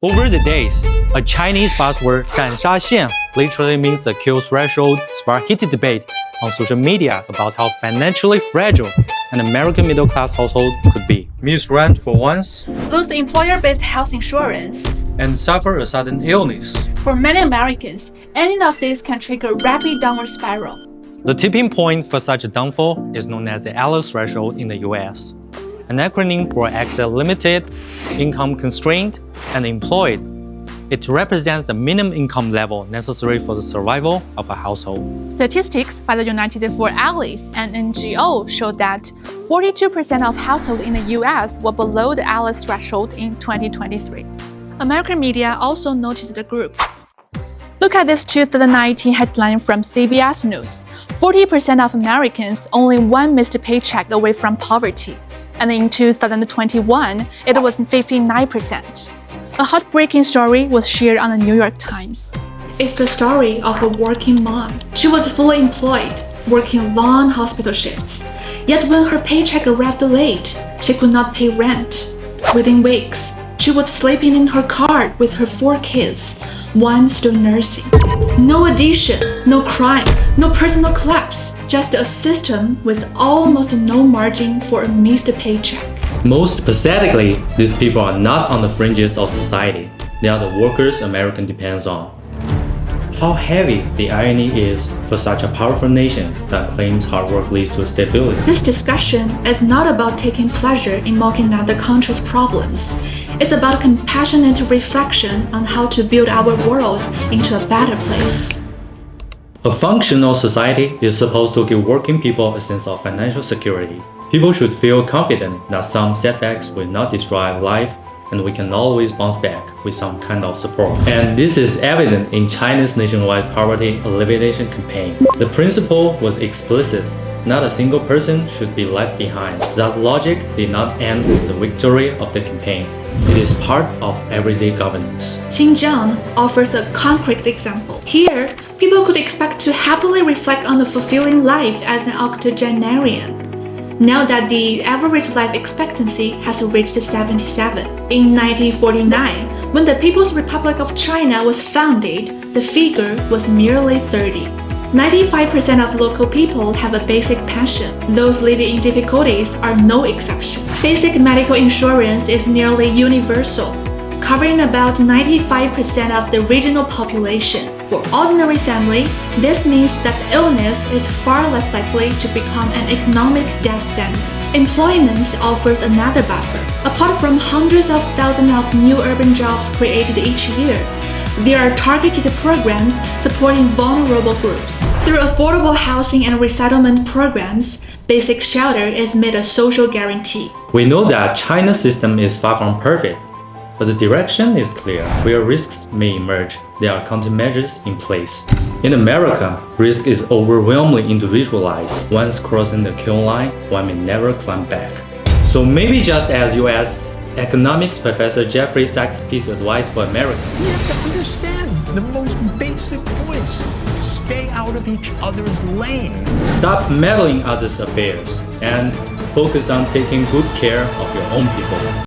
Over the days, a Chinese buzzword Zhanshaxian literally means the kill threshold sparked heated debate on social media about how financially fragile an American middle-class household could be. Miss rent for once, lose employer-based health insurance, and suffer a sudden illness. For many Americans, any of these can trigger a rapid downward spiral. The tipping point for such a downfall is known as the ALICE threshold in the US, an acronym for Asset Limited, Income Constrained, and Employed. It represents the minimum income level necessary for the survival of a household. Statistics by the United for ALICE, an NGO, showed that 42% of households in the US were below the ALICE threshold in 2023. American media also noticed the group. Look at this 2019 headline from CBS News. 40% of Americans only one missed paycheck away from poverty. And in 2021, it was 59%. A heartbreaking story was shared on the New York Times. It's the story of a working mom. She was fully employed, working long hospital shifts. Yet when her paycheck arrived late, she could not pay rent. Within weeks, she was sleeping in her car with her 4 kids, one still nursing. No addition, no crime, no personal collapse, just a system with almost no margin for a missed paycheck. Most pathetically, these people are not on the fringes of society. They are the workers America depends on. How heavy the irony is for such a powerful nation that claims hard work leads to stability. This discussion is not about taking pleasure in mocking at the country's problems. It's about compassionate reflection on how to build our world into a better place. A functional society is supposed to give working people a sense of financial security. People should feel confident that some setbacks will not destroy life and we can always bounce back with some kind of support. And this is evident in China's nationwide poverty alleviation campaign. The principle was explicit. Not a single person should be left behind. That logic did not end with the victory of the campaign. It is part of everyday governance. Xinjiang offers a concrete example. Here, people could expect to happily reflect on the fulfilling life as an octogenarian. Now that the average life expectancy has reached 77. In 1949, when the People's Republic of China was founded, the figure was merely 30. 95% of local people have a basic pension. Those living in difficulties are no exception. Basic medical insurance is nearly universal, covering about 95% of the regional population. For ordinary family, this means that illness is far less likely to become an economic death sentence. Employment offers another buffer. Apart from hundreds of thousands of new urban jobs created each year, there are targeted programs supporting vulnerable groups. Through affordable housing and resettlement programs, basic shelter is made a social guarantee. We know that China's system is far from perfect, but the direction is clear. Where risks may emerge, there are countermeasures in place. In America, risk is overwhelmingly individualized. Once crossing the kill line, one may never climb back. So maybe just as US economics professor Jeffrey Sachs' piece of advice for America. We have to understand the most basic points. Stay out of each other's lane. Stop meddling others' affairs and focus on taking good care of your own people.